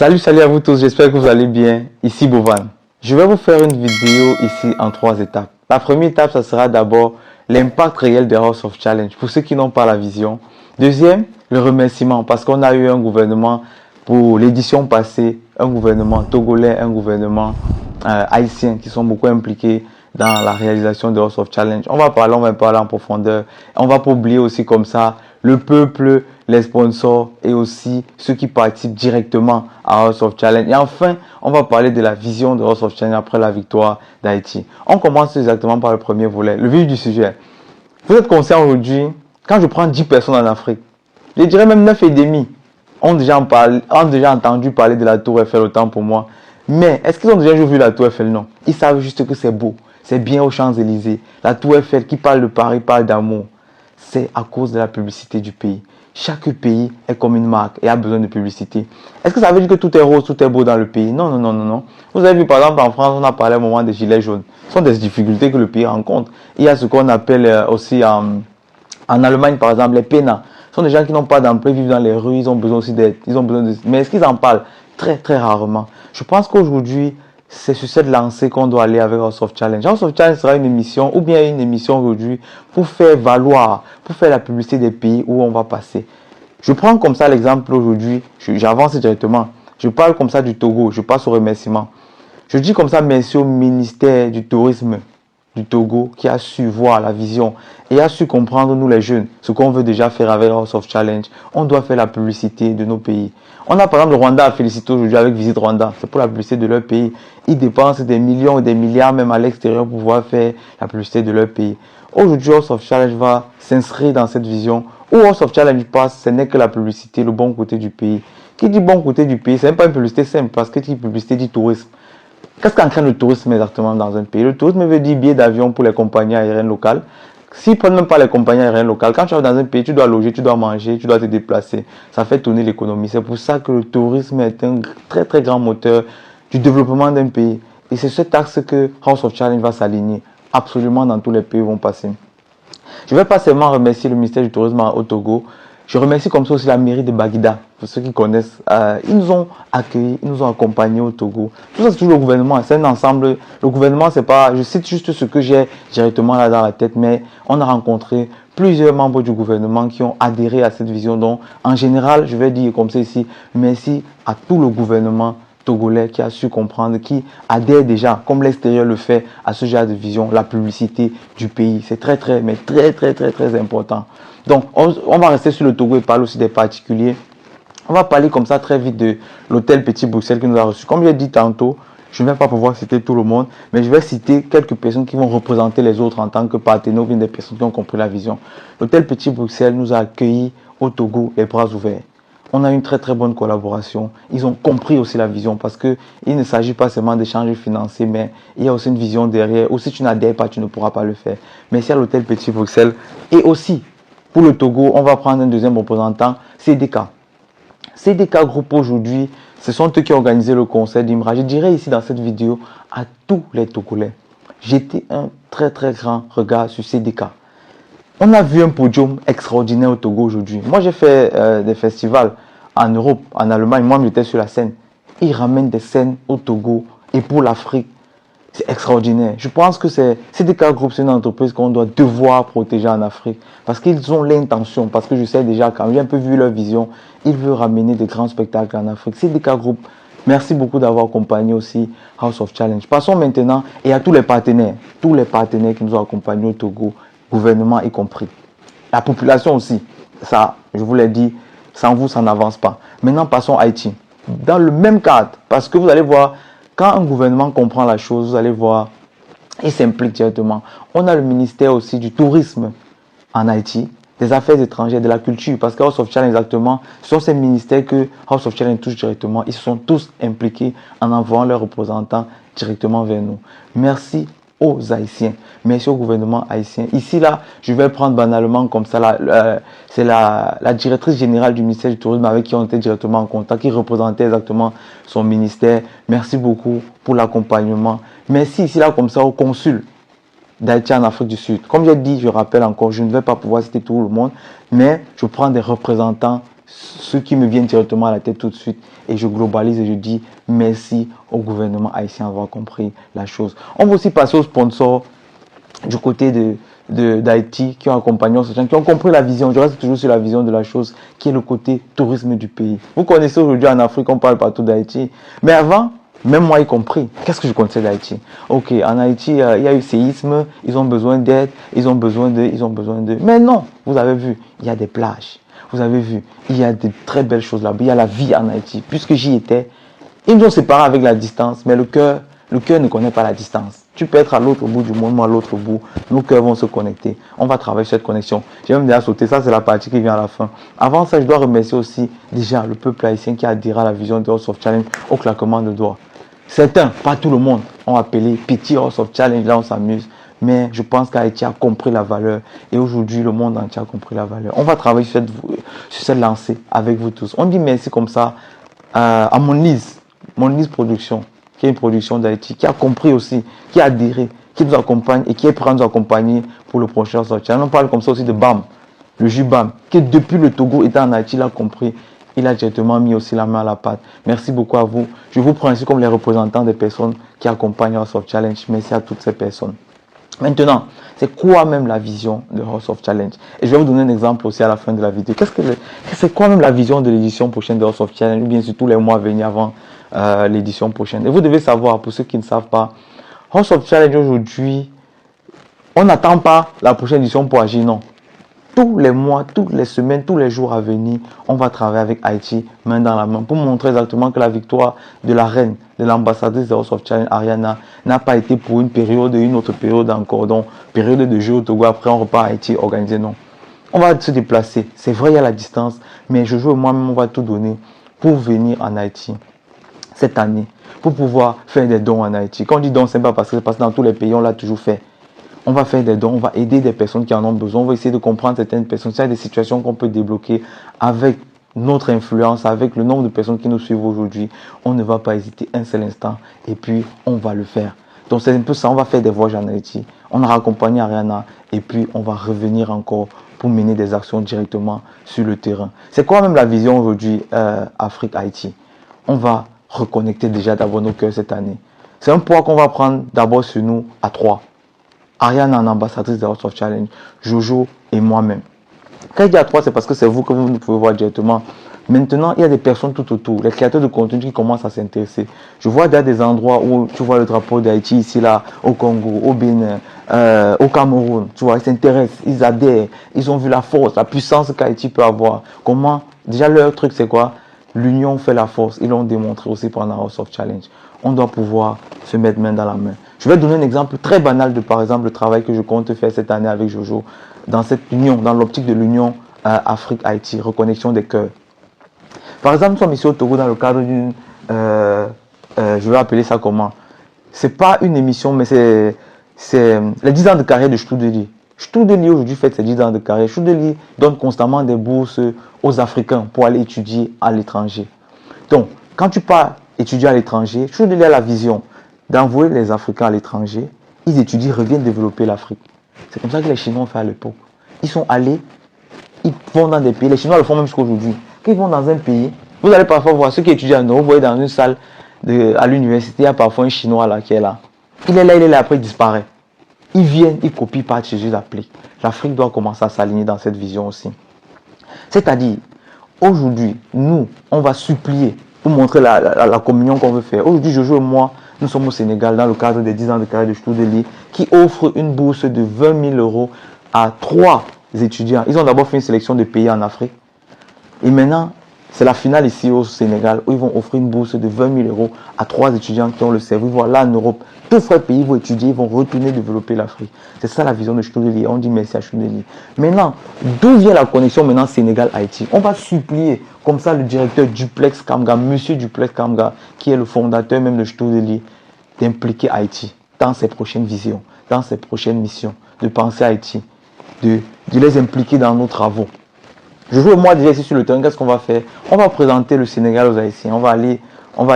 Salut à vous tous, j'espère que vous allez bien. Ici Bovan. Je vais vous faire une vidéo ici en 3 étapes. La première étape, ça sera d'abord l'impact réel de House of Challenge pour ceux qui n'ont pas la vision. Deuxième, le remerciement parce qu'on a eu un gouvernement pour l'édition passée, un gouvernement togolais, un gouvernement haïtien qui sont beaucoup impliqués dans la réalisation de House of Challenge. On va parler en profondeur. On va pas oublier aussi comme ça le peuple, les sponsors et aussi ceux qui participent directement à House of Challenge. Et enfin, on va parler de la vision de House of Challenge après la victoire d'Haïti. On commence exactement par le premier volet, le vif du sujet. Vous êtes conscient aujourd'hui, quand je prends 10 personnes en Afrique, je dirais même 9 et demi, ont déjà entendu parler de la Tour Eiffel, autant pour moi. Mais est-ce qu'ils ont déjà vu la Tour Eiffel? Non. Ils savent juste que c'est beau. C'est bien aux Champs-Élysées. La Tour Eiffel qui parle de Paris, parle d'amour. C'est à cause de la publicité du pays. Chaque pays est comme une marque et a besoin de publicité. Est-ce que ça veut dire que tout est rose, tout est beau dans le pays? Non, non, non, non, non. Vous avez vu par exemple en France, on a parlé au moment des gilets jaunes. Ce sont des difficultés que le pays rencontre. Il y a ce qu'on appelle aussi en Allemagne par exemple les PENA. Ce sont des gens qui n'ont pas d'emploi, vivent dans les rues, ils ont besoin aussi d'aide. Mais est-ce qu'ils en parlent? Très, très rarement. Je pense qu'aujourd'hui, c'est sur cette lancée qu'on doit aller avec House of Challenge. House of Challenge sera une émission, ou bien une émission aujourd'hui, pour faire valoir, pour faire la publicité des pays où on va passer. Je prends comme ça l'exemple aujourd'hui, j'avance directement. Je parle comme ça du Togo, je passe au remerciement. Je dis comme ça merci au ministère du Tourisme du Togo qui a su voir la vision et a su comprendre, nous les jeunes, ce qu'on veut déjà faire avec House of Challenge. On doit faire la publicité de nos pays. On a par exemple le Rwanda à féliciter aujourd'hui avec Visite Rwanda. C'est pour la publicité de leur pays. Ils dépensent des millions et des milliards même à l'extérieur pour pouvoir faire la publicité de leur pays. Aujourd'hui, House of Challenge va s'inscrire dans cette vision. Où House of Challenge passe, ce n'est que la publicité, le bon côté du pays. Qui dit bon côté du pays, ce n'est pas une publicité simple parce que qui dit publicité dit tourisme. Qu'est-ce qu'entraîne le tourisme exactement dans un pays? Le tourisme veut dire billets d'avion pour les compagnies aériennes locales. S'ils ne prennent même pas les compagnies aériennes locales, quand tu vas dans un pays, tu dois loger, tu dois manger, tu dois te déplacer. Ça fait tourner l'économie. C'est pour ça que le tourisme est un très très grand moteur du développement d'un pays. Et c'est cet axe que House of Challenge va s'aligner absolument dans tous les pays où vont passer. Je ne vais pas seulement remercier le ministère du Tourisme au Togo. Je remercie comme ça aussi la mairie de Baguida. Pour ceux qui connaissent, ils nous ont accueillis, ils nous ont accompagnés au Togo. Tout ça, c'est toujours le gouvernement. C'est un ensemble. Le gouvernement, c'est pas... Je cite juste ce que j'ai directement là dans la tête, mais on a rencontré plusieurs membres du gouvernement qui ont adhéré à cette vision. Donc, en général, je vais dire comme ça ici, merci à tout le gouvernement togolais qui a su comprendre, qui adhère déjà, comme l'extérieur le fait, à ce genre de vision, la publicité du pays. C'est très, très, mais très, très, très, très important. Donc, on va rester sur le Togo et parler aussi des particuliers. On va parler comme ça très vite de l'hôtel Petit Bruxelles qui nous a reçus. Comme j'ai dit tantôt, je ne vais pas pouvoir citer tout le monde, mais je vais citer quelques personnes qui vont représenter les autres en tant que partenaires, ou bien des personnes qui ont compris la vision. L'hôtel Petit Bruxelles nous a accueillis au Togo les bras ouverts. On a une très très bonne collaboration. Ils ont compris aussi la vision parce qu'il ne s'agit pas seulement d'échanges financiers, mais il y a aussi une vision derrière. Ou si tu n'adhères pas, tu ne pourras pas le faire. Merci à l'hôtel Petit Bruxelles. Et aussi, pour le Togo, on va prendre un deuxième représentant, CDK. CDK Group aujourd'hui, ce sont eux qui ont organisé le concert d'Imra. Je dirais ici dans cette vidéo à tous les Togolais, jetez un très très grand regard sur CDK. On a vu un podium extraordinaire au Togo aujourd'hui. Moi, j'ai fait des festivals en Europe, en Allemagne. Moi, j'étais sur la scène. Ils ramènent des scènes au Togo et pour l'Afrique. C'est extraordinaire. Je pense que CDK Group, c'est une entreprise qu'on doit devoir protéger en Afrique. Parce qu'ils ont l'intention, parce que je sais déjà, quand j'ai un peu vu leur vision, ils veulent ramener de grands spectacles en Afrique. CDK Group, merci beaucoup d'avoir accompagné aussi House of Challenge. Passons maintenant et à tous les partenaires qui nous ont accompagnés au Togo, gouvernement y compris. La population aussi, ça, je vous l'ai dit, sans vous, ça n'avance pas. Maintenant, passons à Haïti. Dans le même cadre, parce que vous allez voir, quand un gouvernement comprend la chose, vous allez voir, il s'implique directement. On a le ministère aussi du tourisme en Haïti, des affaires étrangères, de la culture, parce que House of Challenge exactement, ce sont ces ministères que House of Challenge touche directement. Ils se sont tous impliqués en envoyant leurs représentants directement vers nous. Merci aux Haïtiens. Merci au gouvernement haïtien. Ici, là, je vais prendre banalement comme ça, c'est la directrice générale du ministère du Tourisme avec qui on était directement en contact, qui représentait exactement son ministère. Merci beaucoup pour l'accompagnement. Merci ici, là, comme ça, au consul d'Haïti en Afrique du Sud. Comme j'ai dit, je rappelle encore, je ne vais pas pouvoir citer tout le monde, mais je prends des représentants ce qui me vient directement à la tête tout de suite. Et je globalise et je dis merci au gouvernement haïtien d'avoir compris la chose. On va aussi passer aux sponsors du côté d'Haïti qui ont accompagné ce gens, qui ont compris la vision. Je reste toujours sur la vision de la chose, qui est le côté tourisme du pays. Vous connaissez aujourd'hui en Afrique, on parle partout d'Haïti. Mais avant, même moi y compris, qu'est-ce que je connaissais d'Haïti? Ok, en Haïti, il y a eu séisme, ils ont besoin d'aide, ils ont besoin de... Mais non, vous avez vu, il y a des plages. Vous avez vu, il y a de très belles choses là-bas. Il y a la vie en Haïti. Puisque j'y étais, ils nous ont séparés avec la distance, mais le cœur ne connaît pas la distance. Tu peux être à l'autre bout du monde, moi à l'autre bout. Nos cœurs vont se connecter. On va travailler sur cette connexion. J'ai même déjà sauté. Ça, c'est la partie qui vient à la fin. Avant ça, je dois remercier aussi déjà le peuple haïtien qui a adhéré à la vision de House of Challenge au claquement de doigts. Certains, pas tout le monde, ont appelé petit House of Challenge. Là, on s'amuse. Mais je pense qu'Haïti a compris la valeur. Et aujourd'hui, le monde entier a compris la valeur. On va travailler sur cette lancée avec vous tous. On dit merci comme ça à Monlise Production, qui est une production d'Haïti, qui a compris aussi, qui a adhéré, qui nous accompagne et qui est prêt à nous accompagner pour le prochain House of Challenge. On parle comme ça aussi de BAM, le jus BAM, qui depuis le Togo était en Haïti, il a compris. Il a directement mis aussi la main à la pâte. Merci beaucoup à vous. Je vous prends ici comme les représentants des personnes qui accompagnent House of Challenge. Merci à toutes ces personnes. Maintenant, c'est quoi même la vision de House of Challenge? Et je vais vous donner un exemple aussi à la fin de la vidéo. C'est quoi même la vision de l'édition prochaine de House of Challenge, ou bien surtout les mois à venir avant l'édition prochaine? Et vous devez savoir, pour ceux qui ne savent pas, House of Challenge aujourd'hui, on n'attend pas la prochaine édition pour agir, non. Tous les mois, toutes les semaines, tous les jours à venir, on va travailler avec Haïti, main dans la main, pour montrer exactement que la victoire de la reine, de l'ambassadrice de House of Challenge, Ariana, n'a pas été pour une période et une autre période encore. Donc, période de jeu au Togo, après on repart à Haïti organisé, non. On va se déplacer. C'est vrai, il y a la distance, mais je joue moi-même, on va tout donner pour venir en Haïti cette année, pour pouvoir faire des dons en Haïti. Quand on dit dons, c'est pas parce que dans tous les pays, on l'a toujours fait. On va faire des dons, on va aider des personnes qui en ont besoin, on va essayer de comprendre certaines personnes. Il y a des situations qu'on peut débloquer avec notre influence, avec le nombre de personnes qui nous suivent aujourd'hui. On ne va pas hésiter un seul instant et puis on va le faire. Donc c'est un peu ça, on va faire des voyages en Haïti, on a accompagné Ariana et puis on va revenir encore pour mener des actions directement sur le terrain. C'est quoi même la vision aujourd'hui Afrique-Haïti? On va reconnecter déjà d'abord nos cœurs cette année. C'est un poids qu'on va prendre d'abord sur nous à 3. Ariane en ambassadrice de House of Challenge, Jojo et moi-même. Quand je dis à 3, c'est parce que c'est vous que vous pouvez voir directement. Maintenant, il y a des personnes tout autour, les créateurs de contenu qui commencent à s'intéresser. Je vois des endroits où tu vois le drapeau d'Haïti, ici, là, au Congo, au Bénin, au Cameroun. Tu vois, ils s'intéressent, ils adhèrent, ils ont vu la force, la puissance qu'Haïti peut avoir. Comment, déjà leur truc c'est quoi? L'union fait la force. Ils l'ont démontré aussi pendant House of Challenge. On doit pouvoir se mettre main dans la main. Je vais donner un exemple très banal de, par exemple, le travail que je compte faire cette année avec Jojo dans cette union, dans l'optique de l'union Afrique-Haïti, reconnexion des cœurs. Par exemple, nous sommes ici au Togo dans le cadre d'une, je vais appeler ça comment? C'est pas une émission, mais c'est les 10 ans de carrière de Stoudeli. Stoudeli aujourd'hui fait ses 10 ans de carrière. Stoudeli donne constamment des bourses aux Africains pour aller étudier à l'étranger. Donc, quand tu pars étudier à l'étranger, Stoudeli a la vision d'envoyer les Africains à l'étranger. Ils étudient, reviennent développer l'Afrique. C'est comme ça que les Chinois ont fait à l'époque. Ils sont allés, ils vont dans des pays, les Chinois le font même jusqu'à aujourd'hui. Quand ils vont dans un pays, vous allez parfois voir ceux qui étudient en Europe, vous voyez dans une salle à l'université, il y a parfois un Chinois là qui est là. Il est là, après il disparaît. Ils viennent, ils copient, partent chez eux, ils appliquent. L'Afrique doit commencer à s'aligner dans cette vision aussi. C'est-à-dire, aujourd'hui, nous, on va supplier pour montrer la communion qu'on veut faire. Aujourd'hui, Jojo et moi, nous sommes au Sénégal dans le cadre des 10 ans de carrière de Stoudeli qui offre une bourse de 20 000 € à 3 étudiants. Ils ont d'abord fait une sélection de pays en Afrique. Et maintenant, c'est la finale ici au Sénégal où ils vont offrir une bourse de 20 000 € à 3 étudiants qui ont le cerveau. Voilà, en Europe, tout frais pays vont étudier, ils vont retourner développer l'Afrique. C'est ça la vision de Stoudeli. On dit merci à Stoudeli. Maintenant, d'où vient la connexion maintenant Sénégal-Haïti? On va supplier, comme ça, le directeur Duplex Kamga, monsieur Duplex Kamga, qui est le fondateur même de Stoudeli, d'impliquer Haïti dans ses prochaines visions, dans ses prochaines missions, de penser à Haïti, de les impliquer dans nos travaux. Je joue moi déjà ici sur le terrain, qu'est-ce qu'on va faire? On va présenter le Sénégal aux Haïtiens, on va aller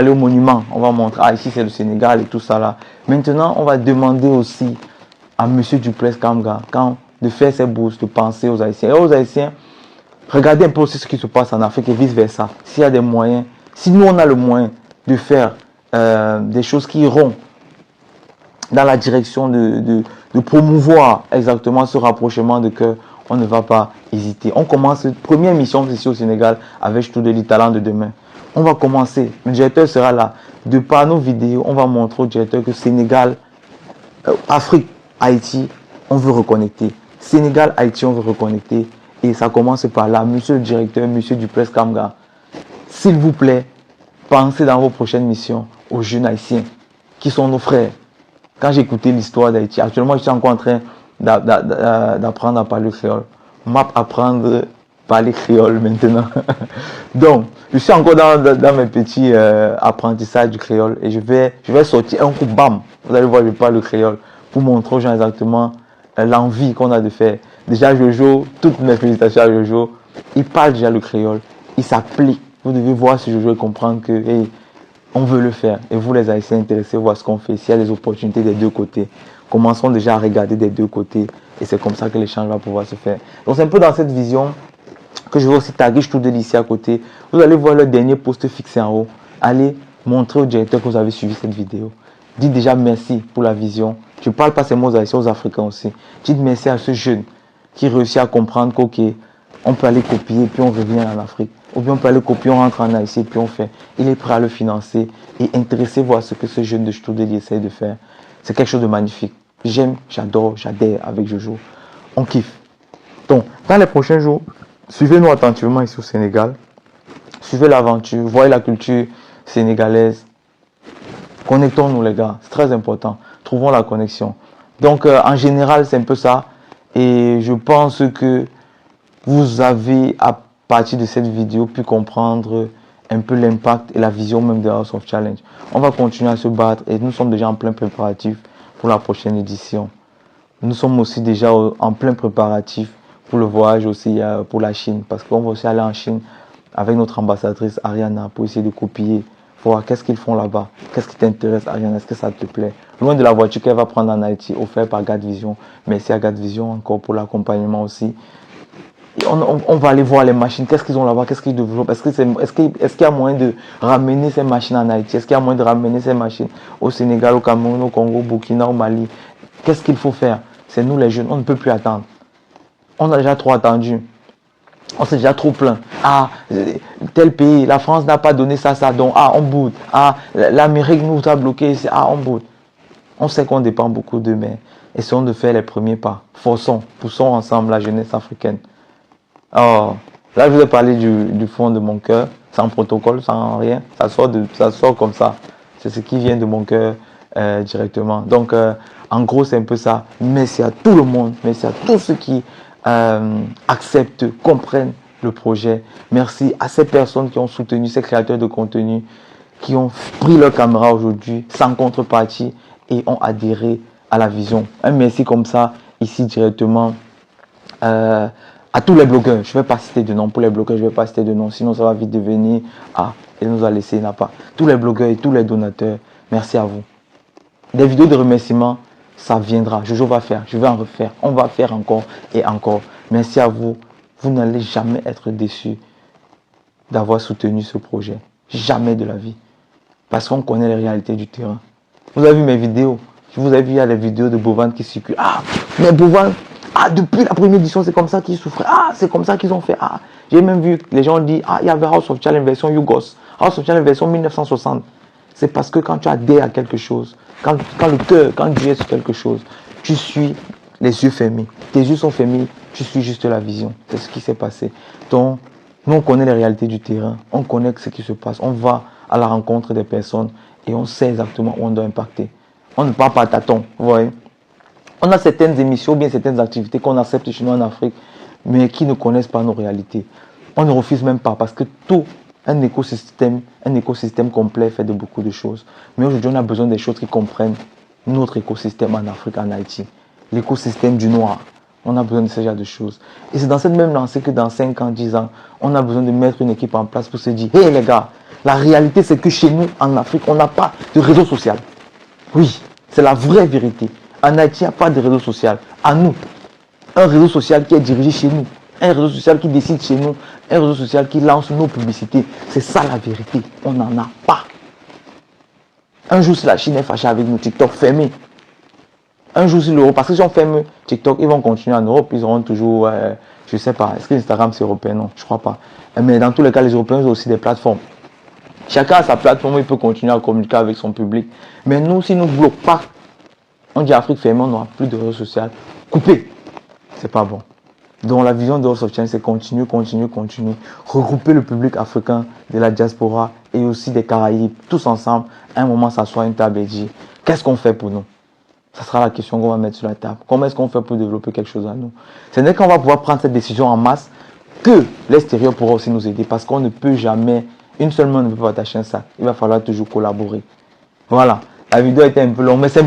au monument, on va montrer, ah ici c'est le Sénégal et tout ça là. Maintenant, on va demander aussi à monsieur Duplex Kamga, de faire ses bourses, de penser aux Haïtiens. Et aux Haïtiens, Regardez un peu aussi ce qui se passe en Afrique et vice-versa. S'il y a des moyens, si nous on a le moyen de faire des choses qui iront dans la direction de promouvoir exactement ce rapprochement de cœur, on ne va pas hésiter. On commence, première mission ici au Sénégal avec tout de talent de demain. On va commencer, le directeur sera là. De par nos vidéos, on va montrer au directeur que Sénégal, Afrique, Haïti, on veut reconnecter. Sénégal, Haïti, on veut reconnecter. Et ça commence par là. Monsieur le directeur, monsieur Duplessis Kamga, s'il vous plaît, pensez dans vos prochaines missions aux jeunes haïtiens qui sont nos frères. Quand j'ai écouté l'histoire d'Haïti, actuellement je suis encore en train d'apprendre à parler créole. Apprendre à parler créole maintenant. Donc, je suis encore dans mes petits apprentissages du créole et je vais sortir un coup bam. Vous allez voir, je parle le créole pour montrer aux gens exactement l'envie qu'on a de faire. Déjà, Jojo, toutes mes félicitations à Jojo. Il parle déjà le créole. Il s'applique. Vous devez voir ce Jojo et comprendre que hey, on veut le faire. Et vous, les Haïtiens intéressés, voir ce qu'on fait. S'il y a des opportunités des deux côtés, commençons déjà à regarder des deux côtés. Et c'est comme ça que l'échange va pouvoir se faire. Donc, c'est un peu dans cette vision que je vais aussi taguer tout de ici à côté. Vous allez voir le dernier post fixé en haut. Allez montrer au directeur que vous avez suivi cette vidéo. Dites déjà merci pour la vision. Je ne parle pas seulement aux Haïtiens, aux Africains aussi. Dites merci à ce jeune qui réussit à comprendre qu'ok, on peut aller copier et puis on revient en Afrique. Ou bien on peut aller copier, on rentre en Haïti et puis on fait. Il est prêt à le financer et intéressez-vous à ce que ce jeune de Ch'toudeli essaie de faire. C'est quelque chose de magnifique. J'aime, j'adore, j'adhère avec Jojo. On kiffe. Donc, dans les prochains jours, suivez-nous attentivement ici au Sénégal. Suivez l'aventure, voyez la culture sénégalaise. Connectons-nous les gars, c'est très important. Trouvons la connexion. Donc, en général, c'est un peu ça. Et je pense que vous avez, à partir de cette vidéo, pu comprendre un peu l'impact et la vision même de House of Challenge. On va continuer à se battre et nous sommes déjà en plein préparatif pour la prochaine édition. Nous sommes aussi déjà en plein préparatif pour le voyage aussi pour la Chine. Parce qu'on va aussi aller en Chine avec notre ambassadrice Ariana pour essayer de copier. Voir qu'est-ce qu'ils font là-bas. Qu'est-ce qui t'intéresse, Ariana? Est-ce que ça te plaît? Loin de la voiture qu'elle va prendre en Haïti, offerte par GadVision. Merci à GadVision encore pour l'accompagnement aussi. Et on va aller voir les machines. Qu'est-ce qu'ils ont là-bas? Qu'est-ce qu'ils développent? Est-ce qu'il y a moyen de ramener ces machines en Haïti? Est-ce qu'il y a moyen de ramener ces machines au Sénégal, au Cameroun, au Congo, au Burkina, au Mali? Qu'est-ce qu'il faut faire? C'est nous les jeunes. On ne peut plus attendre. On a déjà trop attendu. On s'est déjà trop plaint. Ah, tel pays, la France n'a pas donné ça, donc ah, on boude. Ah, l'Amérique nous a bloqué, ah, on boude. On sait qu'on dépend beaucoup d'eux, mais essayons de faire les premiers pas. Forçons, poussons ensemble la jeunesse africaine. Oh, là, je vous ai parlé du fond de mon cœur, sans protocole, sans rien. Ça sort comme ça. C'est ce qui vient de mon cœur directement. Donc, en gros, c'est un peu ça. Merci à tout le monde. Merci à tous ceux qui acceptent, comprennent le projet. Merci à ces personnes qui ont soutenu, ces créateurs de contenu, qui ont pris leur caméra aujourd'hui sans contrepartie et ont adhéré à la vision. Un merci comme ça, ici directement, à tous les blogueurs. Je ne vais pas citer de nom pour les blogueurs, je ne vais pas citer de nom, sinon ça va vite devenir elle nous a laissé, n'a pas. Tous les blogueurs et tous les donateurs, merci à vous. Des vidéos de remerciements, ça viendra. Jojo va faire, je vais en refaire. On va faire encore et encore. Merci à vous. Vous n'allez jamais être déçus d'avoir soutenu ce projet. Jamais de la vie. Parce qu'on connaît les réalités du terrain. Vous avez vu mes vidéos. Vous avez vu, il y a les vidéos de Bovan qui circulent. Ah, mais Bovan, depuis la première édition, c'est comme ça qu'ils souffraient. Ah, c'est comme ça qu'ils ont fait. Ah, j'ai même vu les gens disent, il y avait House of Challenge version Yugos. House of Challenge version 1960. C'est parce que quand tu adhères à quelque chose, quand le cœur, quand Dieu est sur quelque chose, tu suis les yeux fermés. Tes yeux sont fermés, tu suis juste la vision. C'est ce qui s'est passé. Donc, nous, on connaît les réalités du terrain. On connaît ce qui se passe. On va à la rencontre des personnes et on sait exactement où on doit impacter. On ne part pas à tâtons, vous voyez. On a certaines émissions ou bien certaines activités qu'on accepte chez nous en Afrique, mais qui ne connaissent pas nos réalités. On ne refuse même pas parce que tout un écosystème complet fait de beaucoup de choses. Mais aujourd'hui, on a besoin des choses qui comprennent notre écosystème en Afrique, en Haïti. L'écosystème du noir. On a besoin de ce genre de choses. Et c'est dans cette même lancée que dans 5 ans, 10 ans, on a besoin de mettre une équipe en place pour se dire, hé les gars, la réalité c'est que chez nous, en Afrique, on n'a pas de réseau social. Oui, c'est la vraie vérité. En Haïti, il n'y a pas de réseau social. À nous, un réseau social qui est dirigé chez nous. Un réseau social qui décide chez nous, un réseau social qui lance nos publicités. C'est ça la vérité. On n'en a pas. Un jour, si la Chine est fâchée avec nous, TikTok fermé. Un jour, si l'Europe, parce que si on ferme TikTok, ils vont continuer en Europe, ils auront toujours, je ne sais pas, est-ce que Instagram c'est européen? Non, je ne crois pas. Mais dans tous les cas, les Européens ont aussi des plateformes. Chacun a sa plateforme, il peut continuer à communiquer avec son public. Mais nous, si nous ne bloquons pas, on dit Afrique fermée, on n'aura plus de réseau social. Coupé. C'est pas bon. Donc la vision de House of Change, c'est continuer. Regrouper le public africain de la diaspora et aussi des Caraïbes, tous ensemble, à un moment s'asseoir à une table et dire, qu'est-ce qu'on fait pour nous? Ça sera la question qu'on va mettre sur la table. Comment est-ce qu'on fait pour développer quelque chose à nous? Ce n'est qu'on va pouvoir prendre cette décision en masse que l'extérieur pourra aussi nous aider parce qu'on ne peut jamais, une seule main ne peut pas attacher un sac. Il va falloir toujours collaborer. Voilà. La vidéo était un peu longue, mais c'est un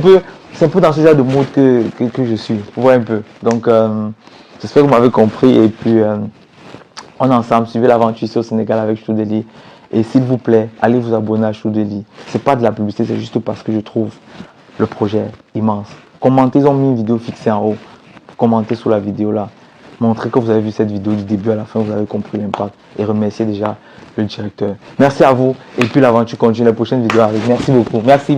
peu dans ce genre de mode que je suis. Vous voyez un peu. Donc, j'espère que vous m'avez compris. Et puis, on est ensemble. Suivez l'aventure ici au Sénégal avec Choudeli. Et s'il vous plaît, allez vous abonner à Choudeli. C'est pas de la publicité, c'est juste parce que je trouve le projet immense. Commentez, ils ont mis une vidéo fixée en haut. Commentez sous la vidéo là. Montrez que vous avez vu cette vidéo du début à la fin, vous avez compris l'impact. Et remerciez déjà le directeur. Merci à vous. Et puis l'aventure continue. La prochaine vidéo arrive. Merci beaucoup. Merci.